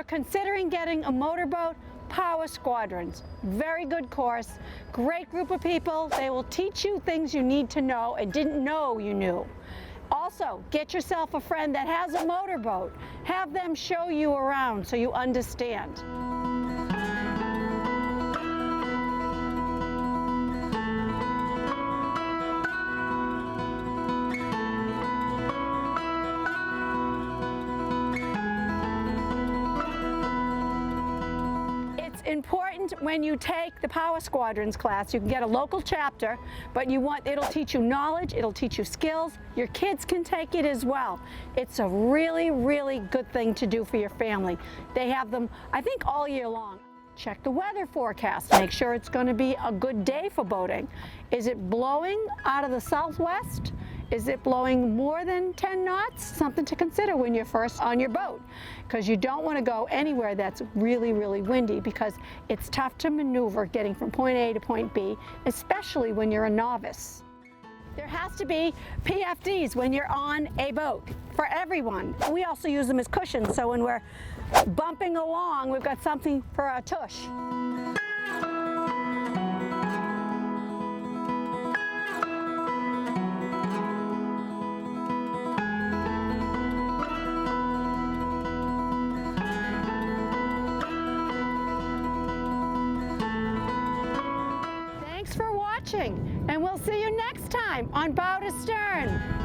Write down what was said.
you're considering getting a motorboat, Power Squadrons. Very good course, great group of people. They will teach you things you need to know and didn't know you knew. Also, get yourself a friend that has a motorboat. Have them show you around so you understand. Important when you take the Power Squadrons class. You can get a local chapter, but it'll teach you knowledge, it'll teach you skills. Your kids can take it as well. It's a really, really good thing to do for your family. They have them, I think, all year long. Check the weather forecast. Make sure it's going to be a good day for boating. Is it blowing out of the southwest? Is it blowing more than 10 knots? Something to consider when you're first on your boat, because you don't want to go anywhere that's really, really windy, because it's tough to maneuver getting from point A to point B, especially when you're a novice. There has to be PFDs when you're on a boat for everyone. We also use them as cushions, so when we're bumping along, we've got something for our tush. Thanks for watching, and we'll see you next time on Bow to Stern.